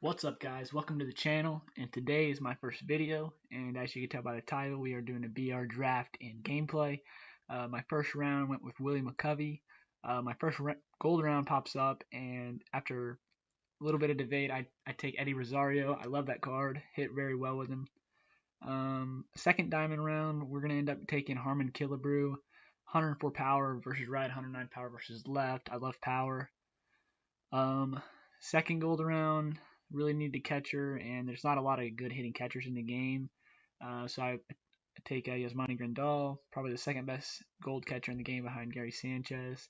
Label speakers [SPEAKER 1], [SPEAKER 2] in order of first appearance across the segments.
[SPEAKER 1] What's up, guys? Welcome to the channel, and today is my first video, and as you can tell by the title, we are doing a BR draft and gameplay. My first round went with Willie McCovey. My first gold round pops up, and after a little bit of debate, I take Eddie Rosario. I love that card, hit very well with him. Second diamond round, we're going to end up taking Harmon Killebrew, 104 power versus right, 109 power versus left. I love power. Second gold round, really need a catcher, and there's not a lot of good hitting catchers in the game. So I take Yasmani Grandal, probably the second best gold catcher in the game behind Gary Sanchez.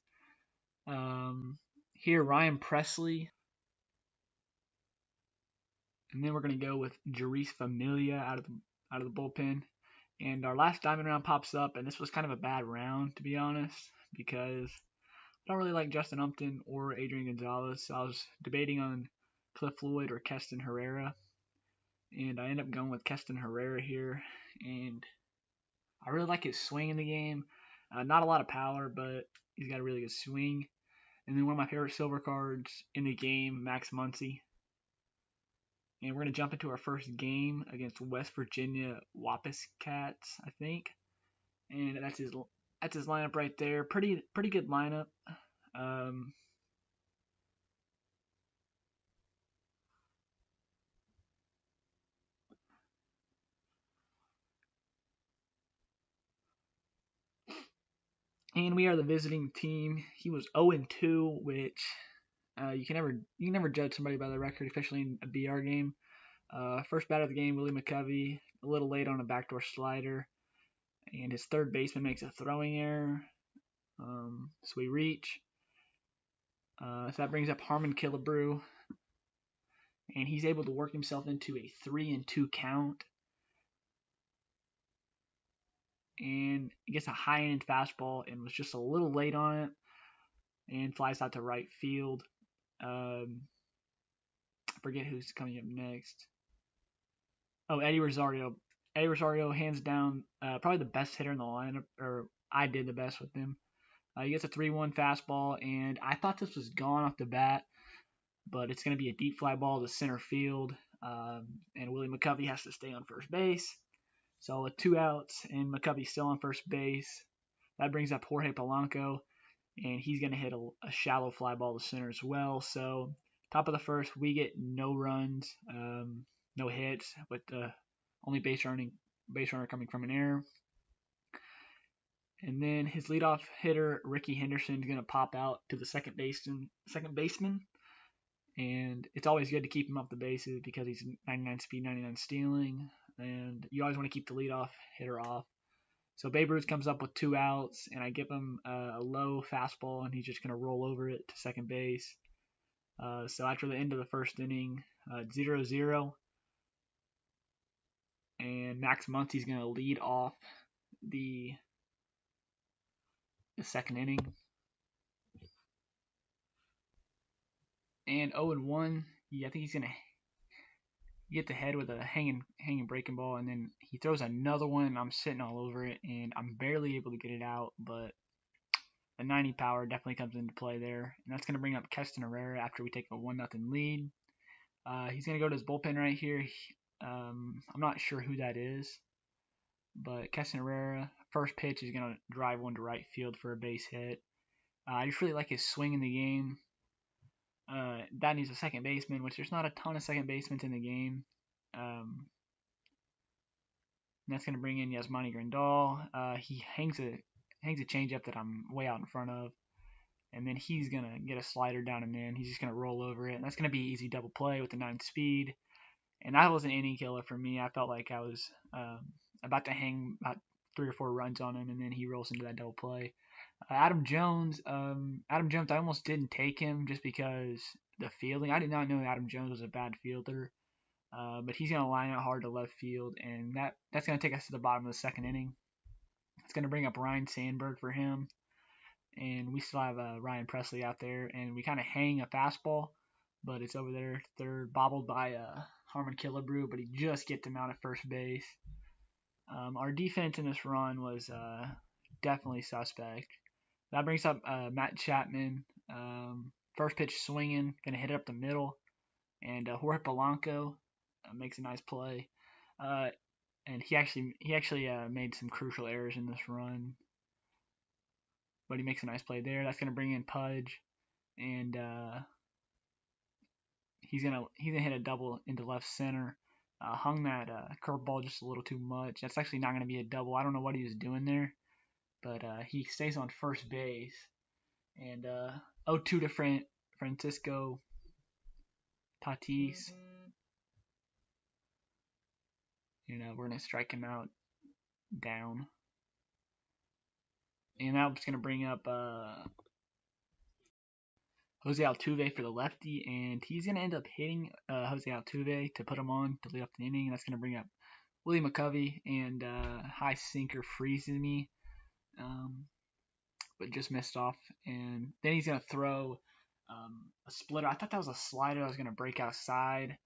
[SPEAKER 1] Here, Ryan Presley. And then we're going to go with Jerice Familia out of the bullpen. And our last diamond round pops up, and this was kind of a bad round, to be honest, because I don't really like Justin Upton or Adrian Gonzalez. So I was debating on Cliff Lloyd or Keston Herrera, and I end up going with Keston Herrera here. And I really like his swing in the game. Not a lot of power, but he's got a really good swing. And then one of my favorite silver cards in the game, Max Muncy. And we're going to jump into our first game against West Virginia Wampus Cats, I think. And that's his lineup right there. Pretty good lineup. And we are the visiting team. He was 0-2, which you can never judge somebody by their record, especially in a BR game. First batter of the game, Willie McCovey, a little late on a backdoor slider, and his third baseman makes a throwing error. So we reach. So that brings up Harmon Killebrew, and he's able to work himself into a 3-2 count. And he gets a high end fastball and was just a little late on it, and flies out to right field. I forget who's coming up next. Oh, Eddie Rosario. Eddie Rosario, hands down, probably the best hitter in the lineup, or I did the best with him. He gets a 3-1 fastball, and I thought this was gone off the bat, but it's going to be a deep fly ball to center field, and Willie McCovey has to stay on first base. So with 2 outs and McCovey still on first base, that brings up Jorge Polanco, and he's going to hit a shallow fly ball to center as well. So top of the first, we get no runs, no hits, with the only base runner coming from an error. And then his leadoff hitter, Ricky Henderson, is going to pop out to the second baseman. And it's always good to keep him off the bases because he's 99 speed, 99 stealing. And you always want to keep the leadoff hitter off. So Babe Ruth comes up with 2 outs, and I give him a low fastball, and he's just going to roll over it to second base. So after the end of the first inning, 0-0. And Max Muncy's going to lead off the second inning. And 0-1, I think he's going to get the head with a hanging breaking ball, and then he throws another one, and I'm sitting all over it, and I'm barely able to get it out, but the 90 power definitely comes into play there. And that's going to bring up Keston Herrera after we take a 1-0 lead. He's going to go to his bullpen right here. I'm not sure who that is, but Keston Herrera, first pitch is going to drive one to right field for a base hit. I just really like his swing in the game. That needs a second baseman, which there's not a ton of second basemen in the game. And that's going to bring in Yasmani Grandal. He hangs a changeup that I'm way out in front of, and then he's going to get a slider down and in. He's just going to roll over it, and that's going to be easy double play with the 9 speed. And that was an inning killer for me. I felt like I was about to hang about 3 or 4 runs on him, and then he rolls into that double play. Adam Jones, I almost didn't take him just because the fielding. I did not know Adam Jones was a bad fielder, but he's going to line out hard to left field, and that's going to take us to the bottom of the second inning. It's going to bring up Ryan Sandberg for him, and we still have Ryan Presley out there, and we kind of hang a fastball, but it's over there third, bobbled by Harmon Killebrew, but he just gets him out at first base. Our defense in this run was definitely suspect. That brings up Matt Chapman. First pitch swinging, going to hit it up the middle. and Jorge Polanco makes a nice play. And he actually made some crucial errors in this run, but he makes a nice play there. That's going to bring in Pudge, and he's gonna hit a double into left center. Hung that curveball just a little too much. That's actually not going to be a double. I don't know what he was doing there, but he stays on first base. And 0-2 to Francisco Tatis. We're going to strike him out down. And now I'm just going to bring up Jose Altuve for the lefty, and he's going to end up hitting Jose Altuve to put him on to lead off the inning. And that's going to bring up Willie McCovey, and high sinker freezes me, but just missed off. And then he's going to throw a splitter. I thought that was a slider that was going to break outside.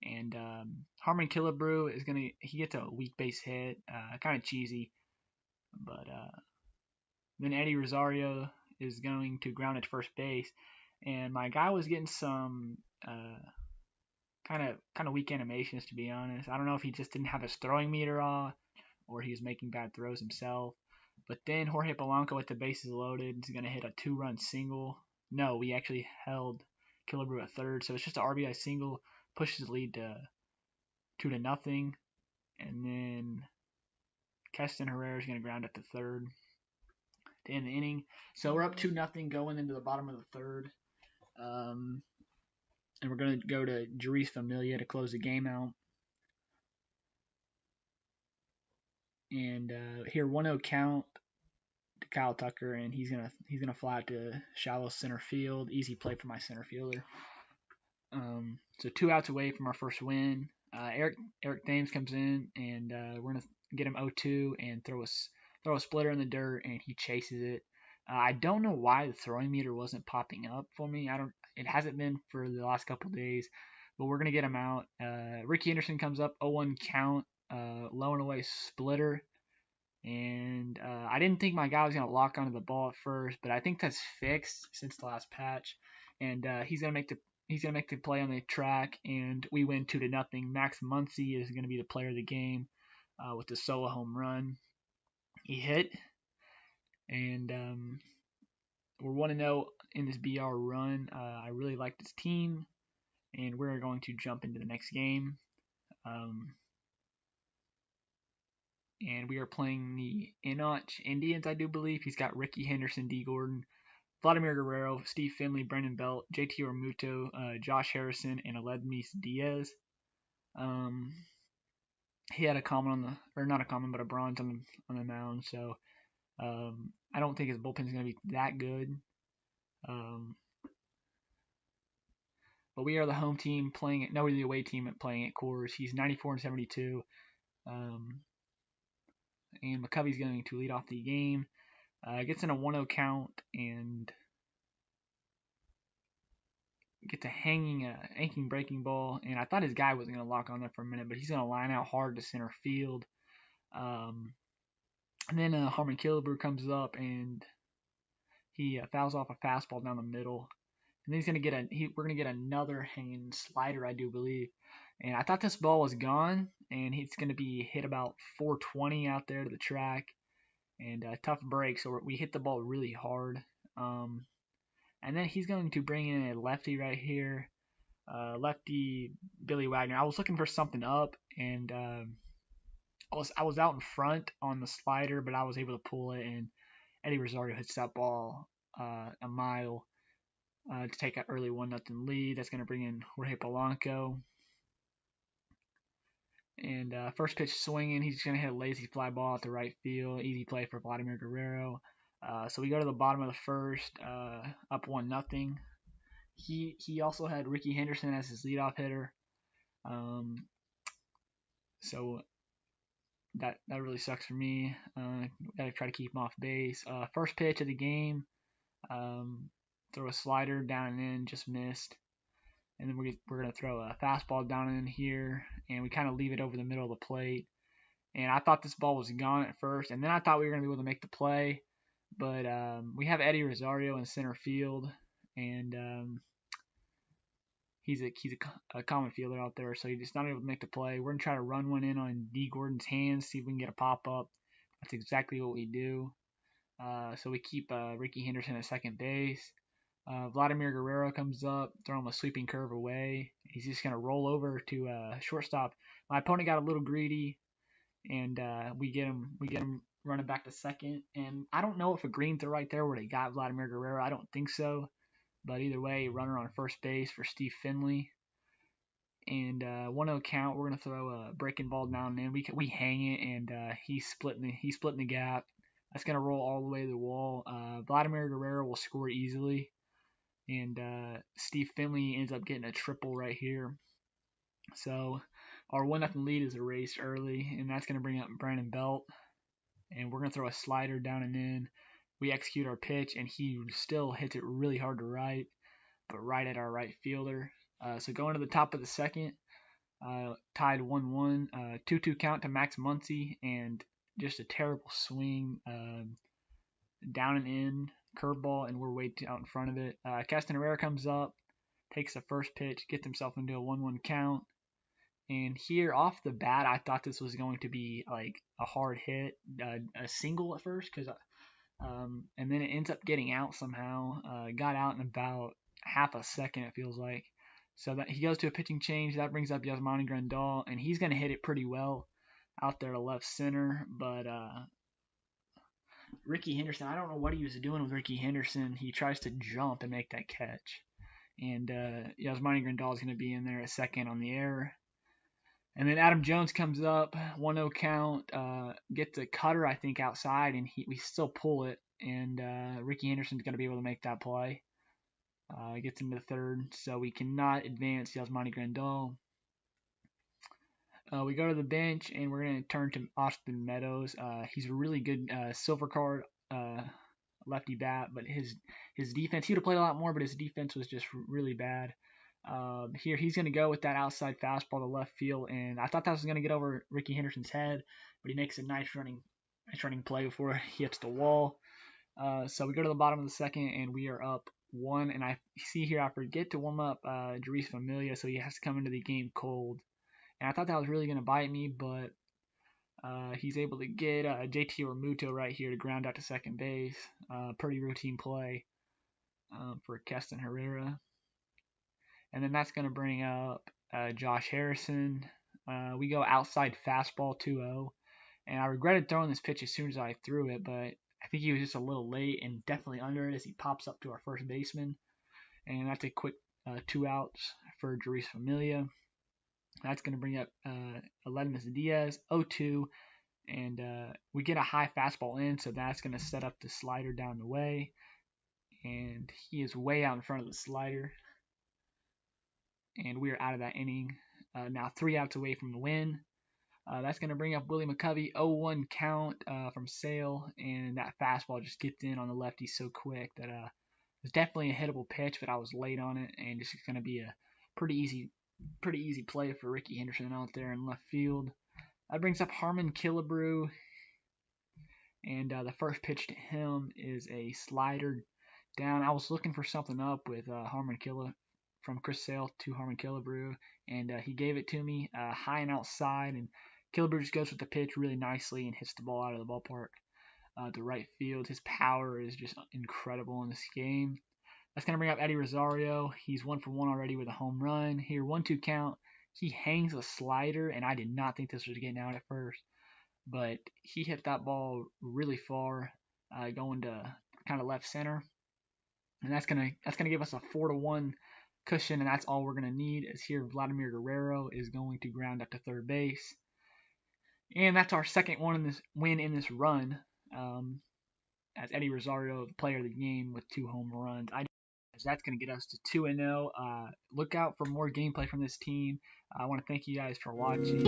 [SPEAKER 1] And Harmon Killebrew he gets a weak base hit, kind of cheesy. But then Eddie Rosario is going to ground at first base. And my guy was getting some kind of weak animations, to be honest. I don't know if he just didn't have his throwing meter off or he was making bad throws himself. But then Jorge Polanco with the bases loaded is going to hit a 2-run single. No, we actually held Killebrew at third, so it's just an RBI single, pushes the lead to 2-0, and then Keston Herrera is going to ground at the third to end the inning. So we're up 2-0 going into the bottom of the third. And we're going to go to Jeurys Familia to close the game out. And here 1-0 count to Kyle Tucker, and he's gonna fly out to shallow center field. Easy play for my center fielder. So 2 outs away from our first win. Eric Thames comes in, and we're gonna get him 0-2 and throw a splitter in the dirt, and he chases it. I don't know why the throwing meter wasn't popping up for me. It hasn't been for the last couple of days, but we're gonna get him out. Ricky Henderson comes up, 0-1 count, low and away splitter, and I didn't think my guy was gonna lock onto the ball at first, but I think that's fixed since the last patch, and he's gonna make the play on the track, and we win 2-0. Max Muncy is gonna be the player of the game with the solo home run he hit. And we're 1-0 in this BR run. I really like this team, and we're going to jump into the next game. And we are playing the Enoch Indians, I do believe. He's got Ricky Henderson, D. Gordon, Vladimir Guerrero, Steve Finley, Brendan Belt, JT Ormuto, Josh Harrison, and Aledmis Diaz. He had a common not a common, but a bronze on the mound, so I don't think his bullpen is going to be that good. But we are the home team playing it. No, we're the away team playing at Coors. He's 94-72. And McCovey's going to lead off the game. Gets in a 1-0 count and gets a hanging breaking ball. And I thought his guy wasn't going to lock on there for a minute, but he's going to line out hard to center field. And then Harmon Killebrew comes up and he fouls off a fastball down the middle. And then we're gonna get another hanging slider, I do believe. And I thought this ball was gone, and it's gonna be hit about 420 out there to the track, and a tough break. So we hit the ball really hard. And then he's going to bring in a lefty right here, lefty Billy Wagner. I was looking for something up, and I was out in front on the slider, but I was able to pull it, and Eddie Rosario hits that ball a mile. To take an early 1-0 lead. That's going to bring in Jorge Polanco. And first pitch swinging, he's going to hit a lazy fly ball at the right field. Easy play for Vladimir Guerrero. So we go to the bottom of the first, up 1-0. He also had Ricky Henderson as his leadoff hitter. So that really sucks for me. Got to try to keep him off base. First pitch of the game. Throw a slider down and in, just missed. And then we're going to throw a fastball down in here, and we kind of leave it over the middle of the plate. And I thought this ball was gone at first, and then I thought we were going to be able to make the play. But we have Eddie Rosario in center field, and he's a common fielder out there, so he's just not able to make the play. We're gonna try to run one in on D. Gordon's hands, see if we can get a pop up. That's exactly what we do. So we keep Ricky Henderson at second base. Vladimir Guerrero comes up, throw him a sweeping curve away. He's just gonna roll over to shortstop. My opponent got a little greedy, and we get him running back to second. And I don't know if a green throw right there would have got Vladimir Guerrero. I don't think so. But either way, runner on first base for Steve Finley. And 1-0 count. We're gonna throw a breaking ball down and in. We hang it, and he's splitting the gap. That's gonna roll all the way to the wall. Vladimir Guerrero will score easily, and Steve Finley ends up getting a triple right here. So our 1-0 lead is erased early, and that's gonna bring up Brandon Belt. And we're gonna throw a slider down and in. We execute our pitch, and he still hits it really hard to right, but right at our right fielder. So going to the top of the second, tied 1-1, 2-2 count to Max Muncy, and just a terrible swing, down and in, curveball, and we're way out in front of it. Keston Herrera comes up, takes the first pitch, gets himself into a 1-1 count. And here off the bat, I thought this was going to be like a hard hit, a single at first, and then it ends up getting out somehow. Got out in about half a second, it feels like. So that he goes to a pitching change. That brings up Yasmani Grandal, and he's going to hit it pretty well out there to left center. But Ricky Henderson, I don't know what he was doing with Ricky Henderson. He tries to jump and make that catch. And Yasmani Grandal is going to be in there at second on the error. And then Adam Jones comes up, 1-0 count, gets a cutter, I think, outside, and we still pull it. And Ricky Henderson's going to be able to make that play. Gets into third, so we cannot advance Yasmani Grandal. We go to the bench, and we're going to turn to Austin Meadows. He's a really good silver card lefty bat, but his defense, he would have played a lot more, but his defense was just really bad. Here he's going to go with that outside fastball to left field, and I thought that was going to get over Ricky Henderson's head, but he makes a nice running play before he hits the wall. So we go to the bottom of the second, and we are up 1, and I see here I forget to warm up Jeurys Familia, so he has to come into the game cold. And I thought that was really going to bite me, but he's able to get JT Realmuto right here to ground out to second base. Pretty routine play for Keston Herrera. And then that's going to bring up Josh Harrison. We go outside fastball 2-0. And I regretted throwing this pitch as soon as I threw it, but I think he was just a little late and definitely under it as he pops up to our first baseman. And that's a quick 2 outs for Jeurys Familia. That's going to bring up Aledmus Diaz, 0-2. And we get a high fastball in, so that's going to set up the slider down the way. And he is way out in front of the slider. And we are out of that inning. Now 3 outs away from the win. That's going to bring up Willie McCovey, 0-1 count from Sale, and that fastball just gets in on the lefty so quick that it was definitely a hittable pitch, but I was late on it, and it's going to be a pretty easy play for Ricky Henderson out there in left field. That brings up Harmon Killebrew, and the first pitch to him is a slider down. I was looking for something up with Harmon Killebrew. From Chris Sale to Harmon Killebrew, and he gave it to me high and outside, and Killebrew just goes with the pitch really nicely and hits the ball out of the ballpark to right field. His power is just incredible in this game. That's going to bring up Eddie Rosario. He's 1 for 1 already with a home run. Here, 1-2 count. He hangs a slider, and I did not think this was getting out at first, but he hit that ball really far, going to kind of left center, and that's gonna give us a 4-1 cushion, and that's all we're going to need. As here Vladimir Guerrero is going to ground up to third base, and that's our second win in this run, as Eddie Rosario, the player of the game, with 2 home runs. That's going to get us to 2-0. Look out for more gameplay from this team. I want to thank you guys for watching.